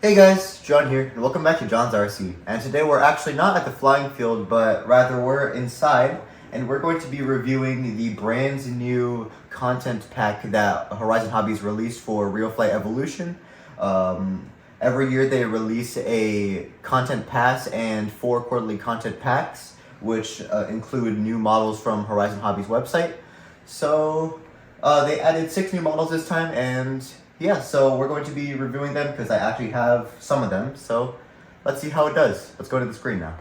Hey guys, John here, and welcome back to John's RC. And today we're actually not at the flying field, but rather we're inside, and we're going to be reviewing the brand new content pack that Horizon Hobbies released for RealFlight Evolution. Every year they release a content pass and 4 quarterly content packs, which include new models from Horizon Hobbies website. So they added 6 new models this time, and yeah, so we're going to be reviewing them because I actually have some of them. So let's see how it does. Let's go to the screen now.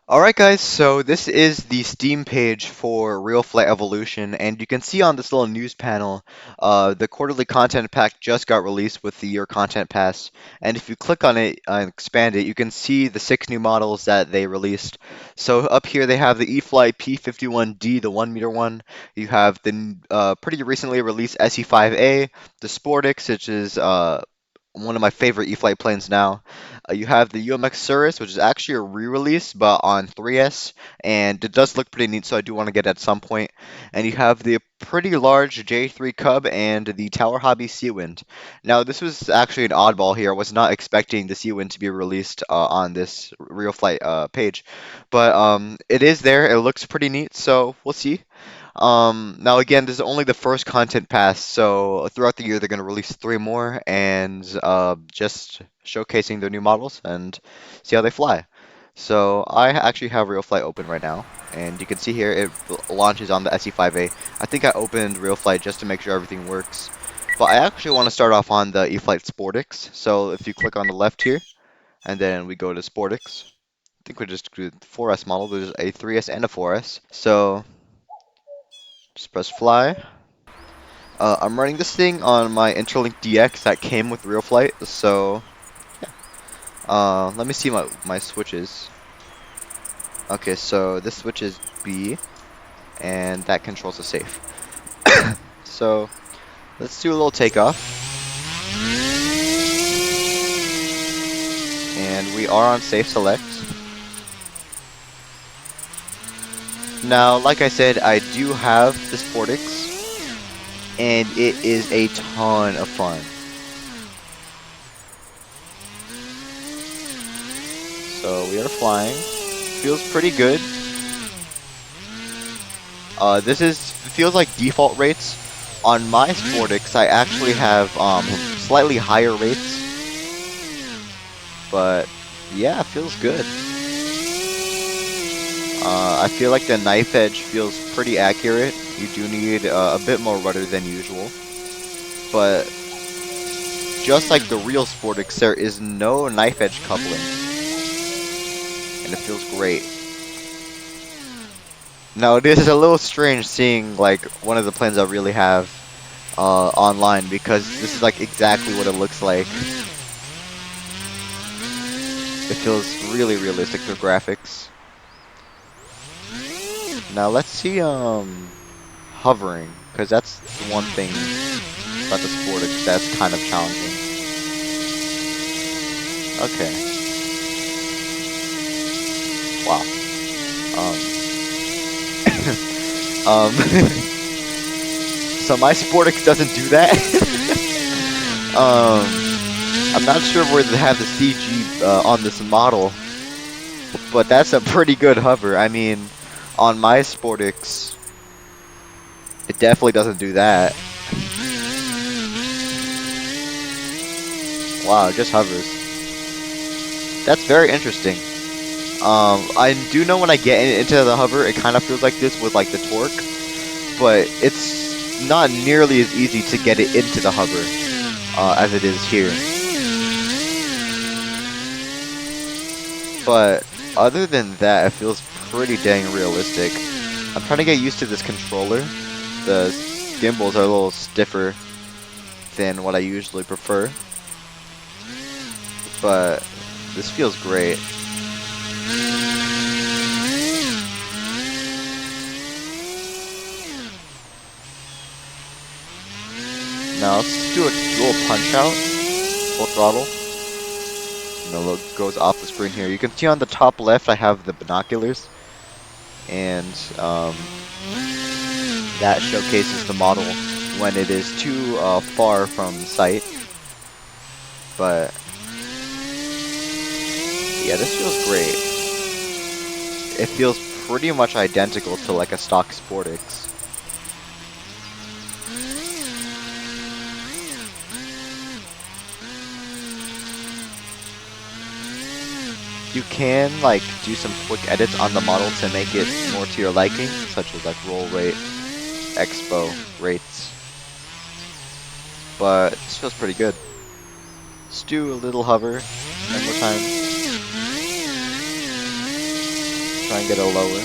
Alright guys, so this is the Steam page for RealFlight Evolution, and you can see on this little news panel, the quarterly content pack just got released with the year content pass, and if you click on it and expand it, you can see the 6 new models that they released. So up here they have the E-flite P-51D, the 1 meter one. You have the pretty recently released S.E.5A, the Sportix, which is one of my favorite E-flite planes now. You have the UMX Cirrus, which is actually a re-release, but on 3S, and it does look pretty neat, so I do want to get it at some point. And you have the pretty large J3 Cub and the Tower Hobby Seawind. Now, this was actually an oddball here. I was not expecting the Seawind to be released on this RealFlight page, but it is there. It looks pretty neat, so we'll see. Now again, this is only the first content pass, so throughout the year they're going to release 3 more and just showcasing their new models and see how they fly. So I actually have RealFlight open right now, and you can see here it launches on the SE5A. I think I opened RealFlight just to make sure everything works, but I actually want to start off on the E-flite Sportix. So if you click on the left here, and then we go to Sportix, I think we just do the 4S model. There's a 3S and a 4S. So just press fly. I'm running this thing on my Interlink DX that came with RealFlight, so yeah. Let me see my switches. Okay, so this switch is B, and that controls the safe. So let's do a little takeoff, and we are on safe select. Now, like I said, I do have this Sportix, and it is a ton of fun. So we are flying. Feels pretty good. Feels like default rates. On my Sportix, I actually have slightly higher rates. But yeah, it feels good. I feel like the knife edge feels pretty accurate. You do need a bit more rudder than usual. But just like the real Sportix, there is no knife edge coupling. And it feels great. Now, it is a little strange seeing like one of the planes I really have online, because this is like exactly what it looks like. It feels really realistic, the graphics. Now let's see hovering, because that's the one thing about the Sportix that's kind of challenging. Okay. Wow. So my Sportix doesn't do that. I'm not sure where they have the CG on this model, but that's a pretty good hover. I mean, on my Sportix, it definitely doesn't do that. Wow, it just hovers. That's very interesting. I do know when I get into the hover, it kind of feels like this with like the torque, but it's not nearly as easy to get it into the hover as it is here. But other than that, it feels pretty dang realistic. I'm trying to get used to this controller. The gimbals are a little stiffer than what I usually prefer, but this feels great. Now let's do a little punch out, full throttle. And it goes off the screen here. You can see on the top left I have the binoculars, and that showcases the model when it is too far from sight. But yeah, this feels great. It feels pretty much identical to like a stock Sportix. You can like do some quick edits on the model to make it more to your liking, such as like roll rate, expo rates. But this feels pretty good. Let's do a little hover one more time. Try and get it lower.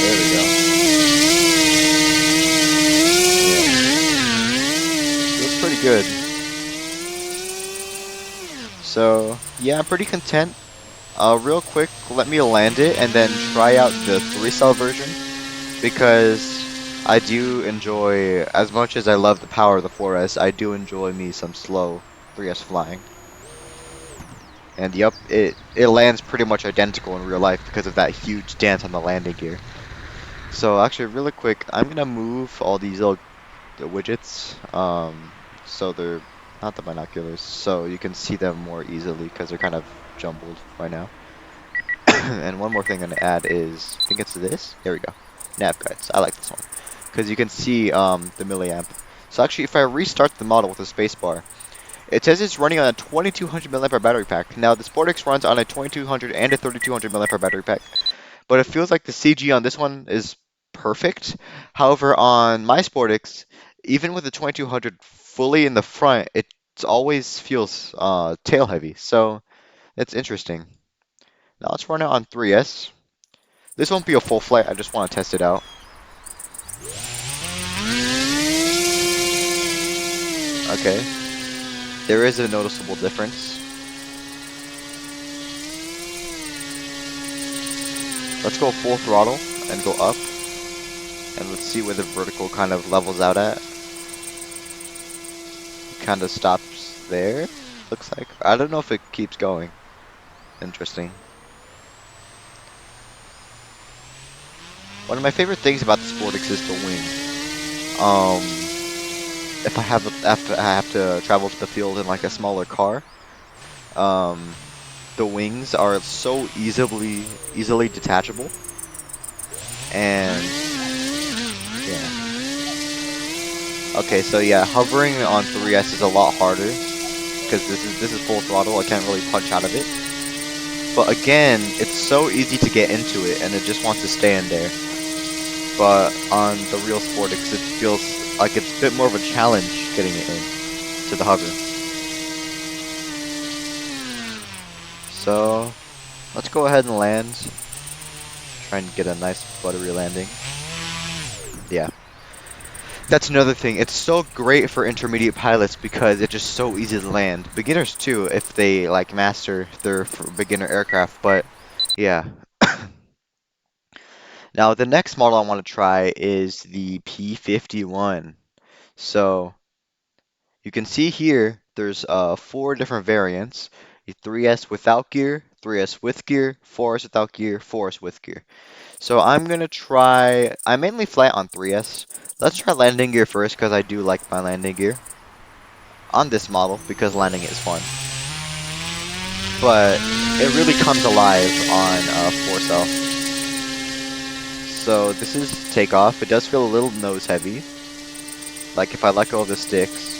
There we go. Yeah. Feels pretty good. So yeah, I'm pretty content. Real quick, let me land it and then try out the 3-cell version, because I do enjoy, as much as I love the power of the 4S, I do enjoy me some slow 3S flying. And yep, it lands pretty much identical in real life because of that huge dent on the landing gear. So actually, really quick, I'm gonna move all these little widgets, so they're not the binoculars, so you can see them more easily because they're kind of jumbled right now. And one more thing I'm gonna add is, I think it's this. There we go. Nav guides. I like this one because you can see the milliamp. So actually, if I restart the model with a spacebar, it says it's running on a 2200 milliampere battery pack. Now the Sportix runs on a 2200 and a 3200 milliampere battery pack, but it feels like the CG on this one is perfect. However, on my Sportix, even with the 2200 fully in the front, it always feels tail heavy. So it's interesting. Now let's run it on 3S. This won't be a full flight, I just want to test it out. Okay. There is a noticeable difference. Let's go full throttle and go up. And let's see where the vertical kind of levels out at. Kind of stops there, looks like. I don't know if it keeps going. Interesting. One of my favorite things about the Sportix is the wing. If I have to travel to the field in like a smaller car, the wings are so easily detachable, and yeah. Okay, so yeah, hovering on 3S is a lot harder because this is full throttle. I can't really punch out of it. But again, it's so easy to get into it, and it just wants to stay in there. But on the real Sportix, it feels like it's a bit more of a challenge getting it in to the hover. So let's go ahead and land. Try and get a nice buttery landing. Yeah. That's another thing. It's so great for intermediate pilots because it's just so easy to land. Beginners too, if they like master their beginner aircraft. But yeah. Now the next model I want to try is the P-51. So you can see here there's 4 different variants: the 3S without gear, 3S with gear, 4S without gear, 4S with gear. So I'm gonna try. I mainly fly on 3S. Let's try landing gear first because I do like my landing gear on this model because landing is fun. But it really comes alive on 4-cell. So this is takeoff. It does feel a little nose heavy. Like if I let go of the sticks.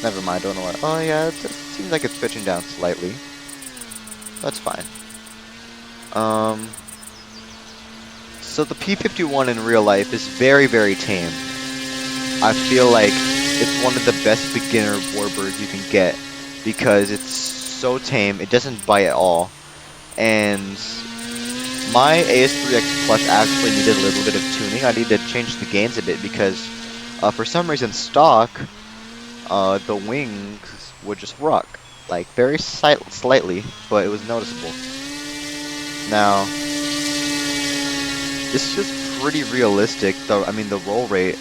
Never mind, don't know what. Oh yeah, it seems like it's pitching down slightly. That's fine. So the P-51 in real life is very tame. I feel like it's one of the best beginner warbirds you can get because it's so tame, it doesn't bite at all. And my AS3X Plus actually needed a little bit of tuning. I needed to change the gains a bit because for some reason stock, the wings would just rock. Like very slightly, but it was noticeable. Now, this is just pretty realistic, though. I mean, the roll rate,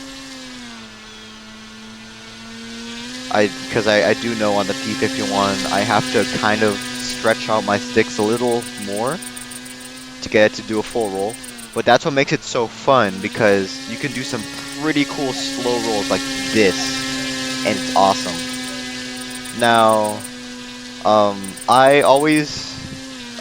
Because I do know on the P-51 I have to kind of stretch out my sticks a little more to get it to do a full roll. But that's what makes it so fun, because you can do some pretty cool slow rolls like this, and it's awesome. Now, I always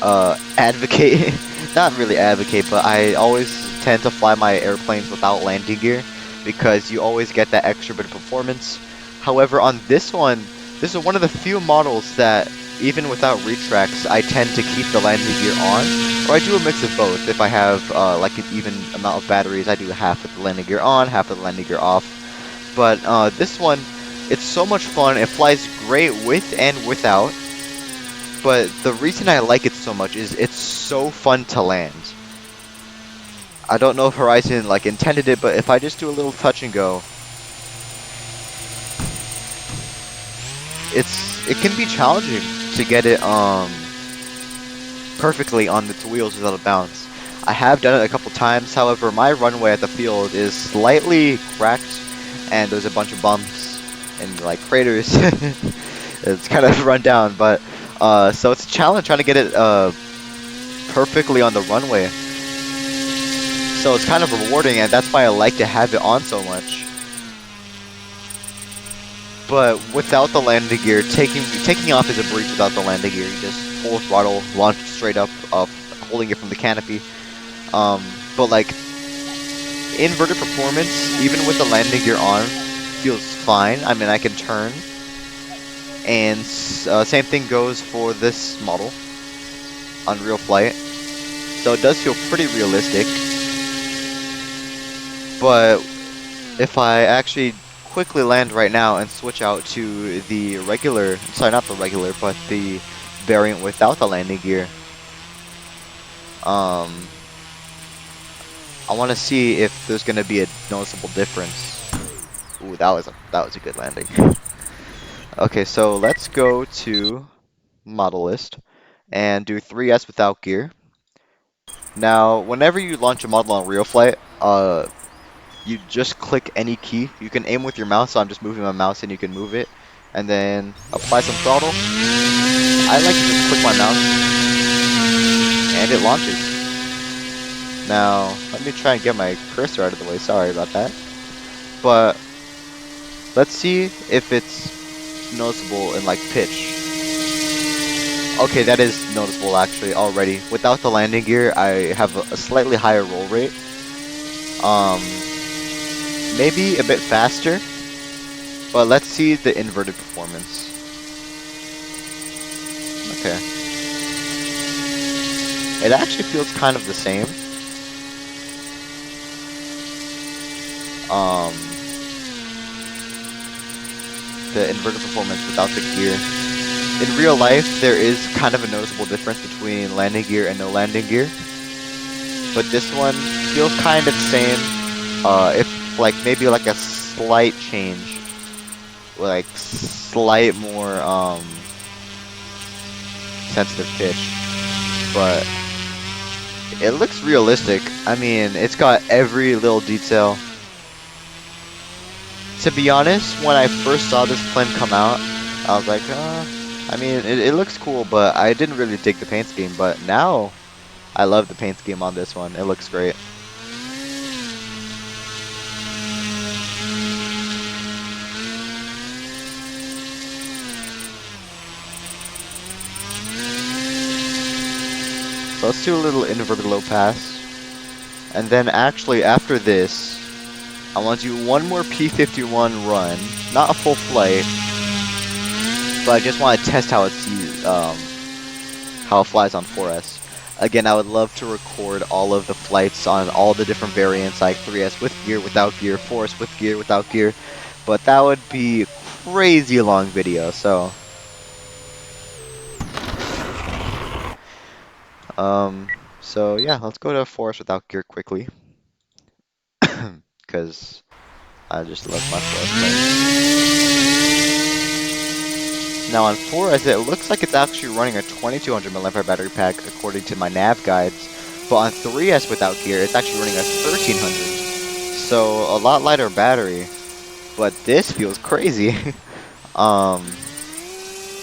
advocate, not really advocate, but I always tend to fly my airplanes without landing gear, because you always get that extra bit of performance. However, on this one, this is one of the few models that, even without retracts, I tend to keep the landing gear on, or I do a mix of both. If I have like an even amount of batteries, I do half of the landing gear on, half of the landing gear off. But this one, it's so much fun. It flies great with and without. But the reason I like it so much is it's so fun to land. I don't know if Horizon like intended it, but if I just do a little touch and go, it can be challenging to get it perfectly on its wheels without a bounce. I have done it a couple times, however my runway at the field is slightly cracked and there's a bunch of bumps and like craters. It's kind of run down, but so it's a challenge trying to get it perfectly on the runway. So it's kind of rewarding, and that's why I like to have it on so much. But without the landing gear, taking off is a breach without the landing gear. You just full throttle, launch straight up, holding it from the canopy. But like inverted performance, even with the landing gear on, feels fine. I mean, I can turn, and same thing goes for this model on RealFlight. So it does feel pretty realistic. But if I actually quickly land right now and switch out to the regular, sorry, not the regular, but the variant without the landing gear, I want to see if there's going to be a noticeable difference. Ooh, that was a good landing. Okay, so let's go to model list and do 3S without gear. Now, whenever you launch a model on RealFlight, you just click any key. You can aim with your mouse, so I'm just moving my mouse and you can move it. And then apply some throttle. I like to just click my mouse and it launches. Now, let me try and get my cursor out of the way. Sorry about that. But let's see if it's noticeable in like pitch. Okay, that is noticeable actually already. Without the landing gear, I have a slightly higher roll rate. Maybe a bit faster, but let's see the inverted performance. Okay. It actually feels kind of the same. The inverted performance without the gear. In real life, there is kind of a noticeable difference between landing gear and no landing gear. But this one feels kind of the same. If like maybe like a slight change, like slight more sensitive pitch, but it looks realistic. I mean, it's got every little detail. To be honest, when I first saw this plane come out, I was like, I mean, it looks cool, but I didn't really dig the paint scheme. But now, I love the paint scheme on this one. It looks great. So let's do a little inverted low pass. And then actually after this, I want to do one more P-51 run. Not a full flight, but I just want to test how it flies on 4S. Again, I would love to record all of the flights on all the different variants, like 3S with gear, without gear, 4S with gear, without gear. But that would be a crazy long video, so... So yeah, let's go to 4S without gear quickly. Because I just love my 4S plane. Now on 4S, it looks like it's actually running a 2200 mAh battery pack according to my nav guides. But on 3S without gear, it's actually running a 1300. So a lot lighter battery. But this feels crazy. Um,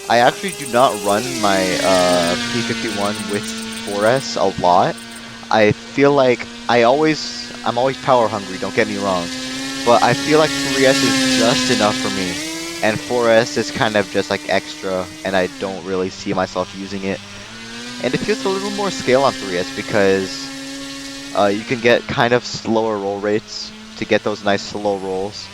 I actually do not run my P-51 with 4S a lot. I feel like I'm always power hungry, don't get me wrong, but I feel like 3S is just enough for me, and 4S is kind of just like extra, and I don't really see myself using it. And it feels a little more scale on 3S because you can get kind of slower roll rates to get those nice slow rolls.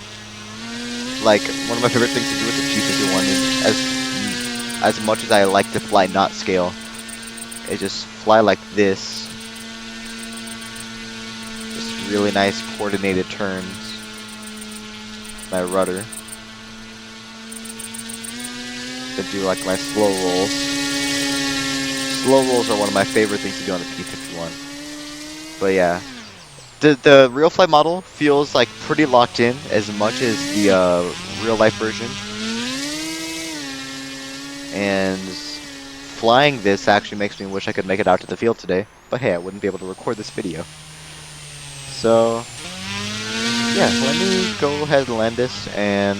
Like, one of my favorite things to do with the P-51 is, as much as I like to fly not scale, is just fly like this. Just really nice coordinated turns. My rudder. To do like my slow rolls. Slow rolls are one of my favorite things to do on the P-51. But yeah. The RealFlight model feels like pretty locked in as much as the real life version. And flying this actually makes me wish I could make it out to the field today. But hey, I wouldn't be able to record this video. So yeah, let me go ahead and land this, and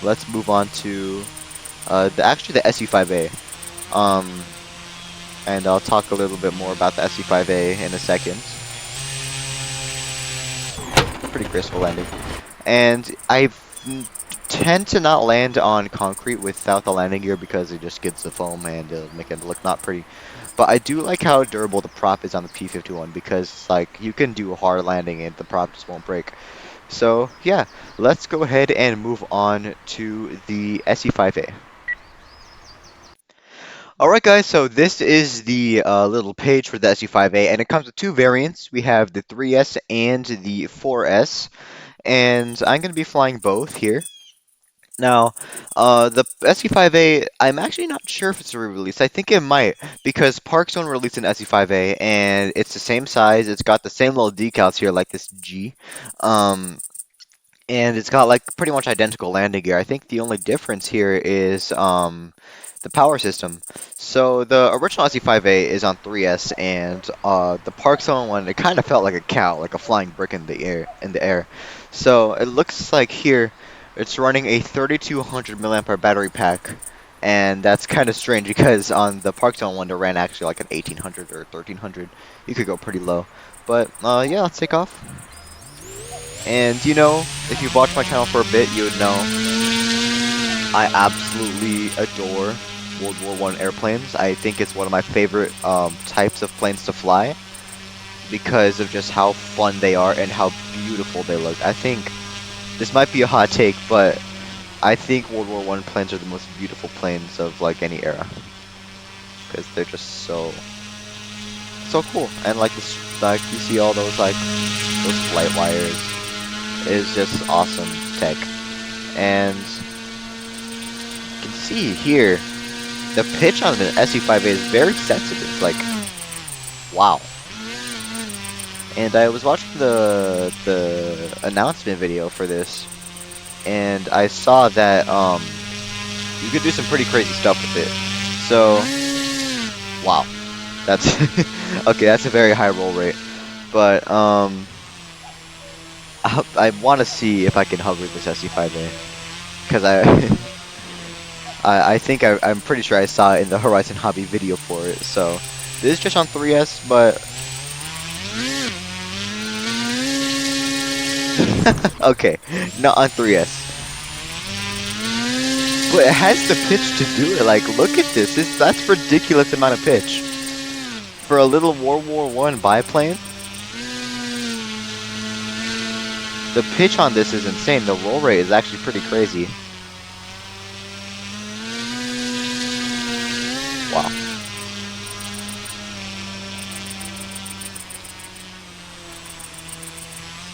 let's move on to actually the S.E.5A. And I'll talk a little bit more about the S.E.5A in a second. Pretty graceful landing. And I tend to not land on concrete without the landing gear because it just gets the foam and it'll make it look not pretty. But I do like how durable the prop is on the P-51 because like you can do a hard landing and the prop just won't break. So yeah, let's go ahead and move on to the S.E.5A. Alright guys, so this is the little page for the S.E.5A, and it comes with two variants. We have the 3S and the 4S, and I'm going to be flying both here. Now, the S.E.5A, I'm actually not sure if it's a re-release. I think it might, because Park Zone released an S.E.5A, and it's the same size. It's got the same little decals here, like this G. And it's got like pretty much identical landing gear. I think the only difference here is the power system. So the original S.E.5A is on 3S, and the Park Zone one, it kind of felt like a cow, like a flying brick in the air. So it looks like here it's running a 3200 milliampere battery pack, and that's kind of strange because on the Park Zone one it ran actually like an 1800 or 1300. You could go pretty low, but yeah, let's take off. And you know, if you've watched my channel for a bit, you would know I absolutely adore World War I airplanes. I think it's one of my favorite types of planes to fly because of just how fun they are and how beautiful they look. I think this might be a hot take, but I think World War I planes are the most beautiful planes of like any era because they're just so cool. And like this, like you see all those those flight wires. Is just awesome tech. And you can see here the pitch on the S.E.5A is very sensitive, like wow. And I was watching the announcement video for this, and I saw that you could do some pretty crazy stuff with it. So wow, that's okay, that's a very high roll rate. But I want to see if I can hover this S.E.5A, because I think I'm pretty sure I saw it in the Horizon Hobby video for it. So this is just on 3S, but okay, not on 3S, but it has the pitch to do it. Like, look at this. That's ridiculous amount of pitch for a little World War I biplane. The pitch on this is insane. The roll rate is actually pretty crazy. Wow.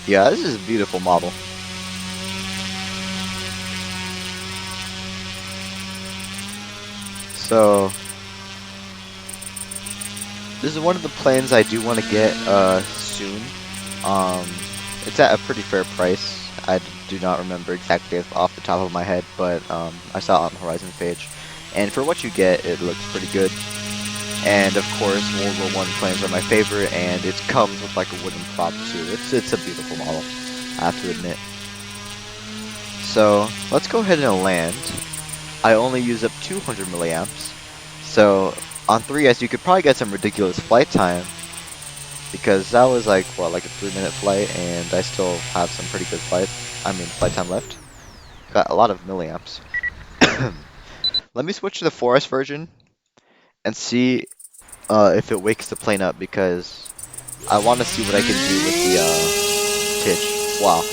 Yeah, this is a beautiful model. So this is one of the planes I do want to get soon. It's at a pretty fair price. I do not remember exactly off the top of my head, but I saw it on the Horizon page. And for what you get, it looks pretty good. And of course, World War I planes are my favorite, and it comes with like a wooden prop too. It's a beautiful model, I have to admit. So let's go ahead and land. I only use up 200 milliamps. So on 3S you could probably get some ridiculous flight time, because that was like what, like a 3-minute flight, and I still have some pretty good flight time left. Got a lot of milliamps. Let me switch to the 4S version and see if it wakes the plane up, because I want to see what I can do with the pitch. Wow.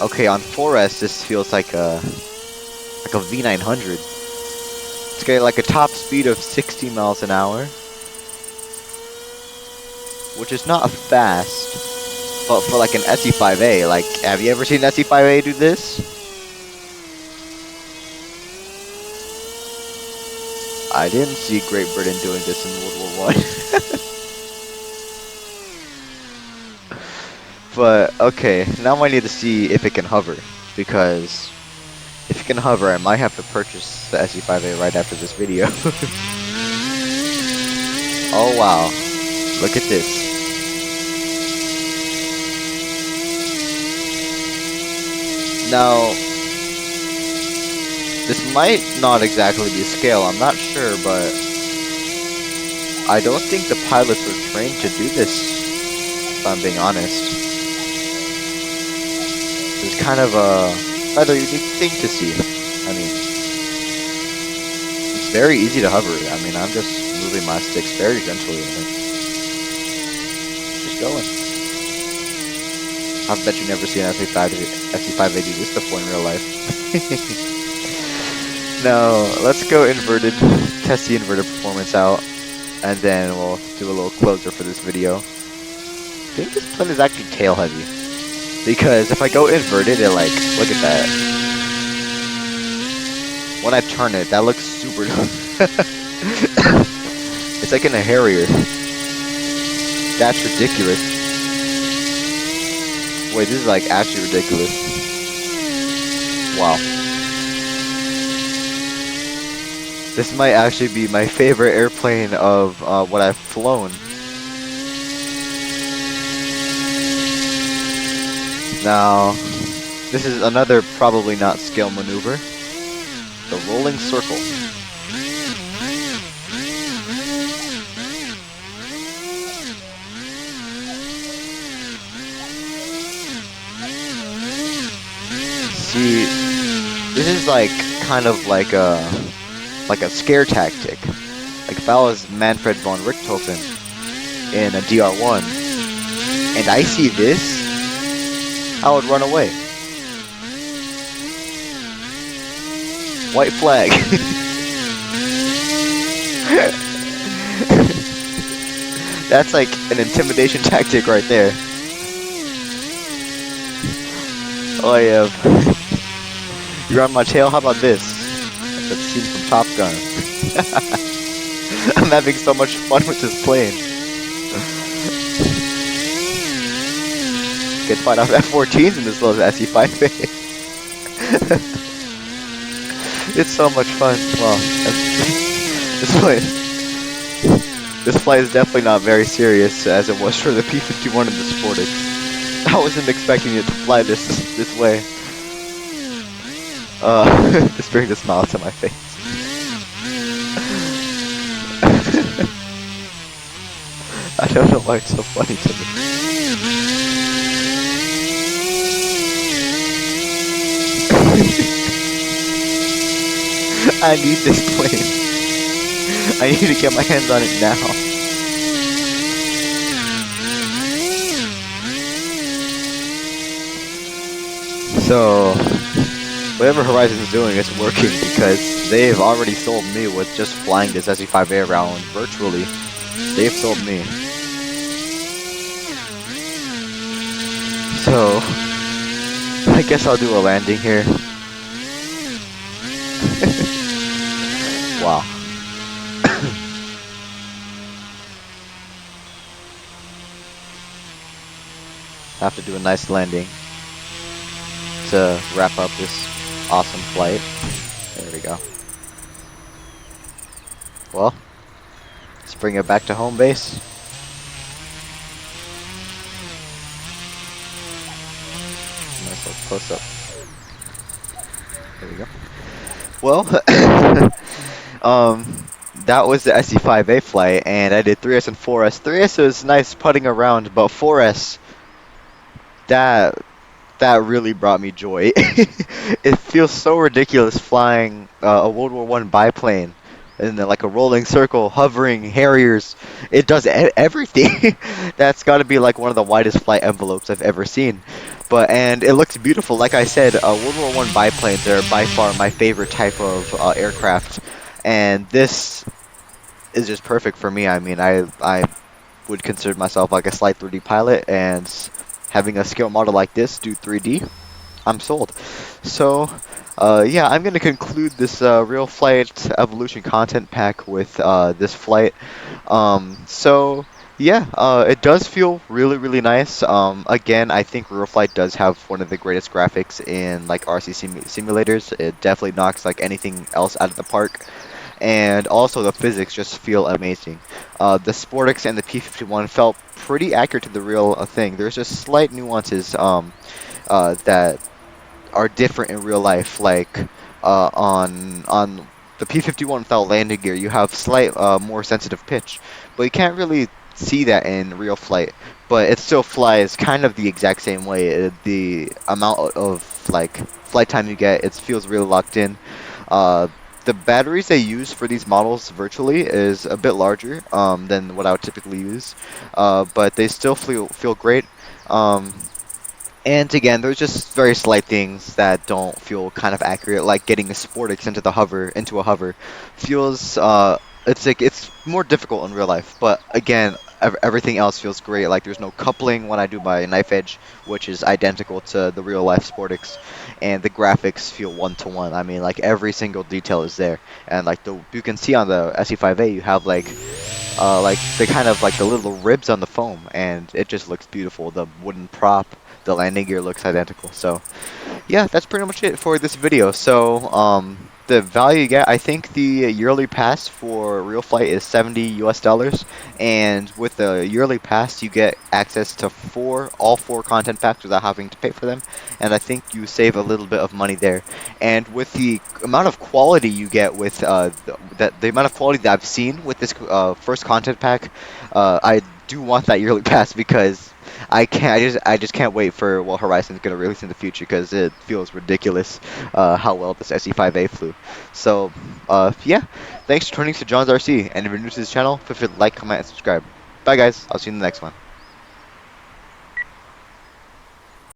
Okay, on 4S this feels like a V900. It's getting like a top speed of 60 miles an hour, which is not fast, but for like an S.E.5A, like, have you ever seen an S.E.5A do this? I didn't see Great Britain doing this in World War I. But, okay, now I need to see if it can hover, because if it can hover, I might have to purchase the S.E.5A right after this video. Oh wow, look at this. Now, this might not exactly be scale, I'm not sure, but I don't think the pilots were trained to do this, if I'm being honest. It's kind of a rather unique thing to see. I mean, it's very easy to hover. I mean, I'm just moving my sticks very gently and just going. I bet you never seen an S.E.5A do this before in real life. Now, let's go inverted, test the inverted performance out, and then we'll do a little closer for this video. I think this plane is actually tail heavy, because if I go inverted, it like, look at that. When I turn it, that looks super it's like in a Harrier. That's ridiculous. Wait, this is like actually ridiculous. Wow. This might actually be my favorite airplane of what I've flown. Now, this is another probably not scale maneuver. The rolling circle. See, this is like kind of like a scare tactic. Like if I was Manfred von Richthofen in a DR1 and I see this, I would run away. White flag. That's like an intimidation tactic right there. Oh yeah. You're on my tail? How about this? That scene from Top Gun. I'm having so much fun with this plane. Get fight off F-14s in this little S.E.5A. It's so much fun. Wow. This flight is definitely not very serious as it was for the P-51 and the Sportage. I wasn't expecting it to fly this way. This brings a smile to my face. I don't know why it's so funny to me. I need this plane. I need to get my hands on it now. So, whatever Horizon is doing is working, because they've already sold me with just flying this S.E.5A around virtually. They've sold me. So, I guess I'll do a landing here. Wow. Have to do a nice landing to wrap up this awesome flight. There we go. Well, let's bring it back to home base. Nice little close up. There we go. Well, that was the SE5A flight, and I did 3S and 4S. 3S was nice putting around, but 4S, that that really brought me joy. It feels so ridiculous flying a World War One biplane and then like a rolling circle, hovering Harriers. It does everything. That's got to be like one of the widest flight envelopes I've ever seen. But and it looks beautiful. Like I said, World War One biplanes are by far my favorite type of aircraft, and this is just perfect for me. I mean, I would consider myself like a slight 3D pilot, and having a scale model like this do 3D, I'm sold. So, yeah, I'm going to conclude this RealFlight Evolution content pack with this flight. So, yeah, it does feel really, really nice. Again, I think RealFlight does have one of the greatest graphics in like RC simulators. It definitely knocks like anything else out of the park. And also the physics just feel amazing. The Sportix and the P-51 felt pretty accurate to the real thing. There's just slight nuances that are different in real life. Like on the P-51 without landing gear, you have slight more sensitive pitch, but you can't really see that in real flight. But it still flies kind of the exact same way. The amount of like flight time you get, it feels really locked in. Uh, the batteries they use for these models virtually is a bit larger than what I would typically use, but they still feel great. Um, and again, there's just very slight things that don't feel kind of accurate, like getting a Sportix into a hover feels it's like it's more difficult in real life. But again, everything else feels great. Like there's no coupling when I do my knife edge, which is identical to the real life Sportix, and the graphics feel one to one. I mean, like every single detail is there, and like the you can see on the SE5A, you have like the kind of like the little ribs on the foam, and it just looks beautiful. The wooden prop, the landing gear looks identical. So yeah, that's pretty much it for this video. So the value you get, I think the yearly pass for RealFlight is $70 US, and with the yearly pass you get access to all four content packs without having to pay for them, and I think you save a little bit of money there. And with the amount of quality you get with the amount of quality that I've seen with this first content pack, I do want that yearly pass because I just can't wait for what Horizon's gonna release in the future because it feels ridiculous how well this SE5A flew. So yeah, thanks for tuning to John's RC, and if you're new to this channel, feel free to like, comment, and subscribe. Bye guys, I'll see you in the next one.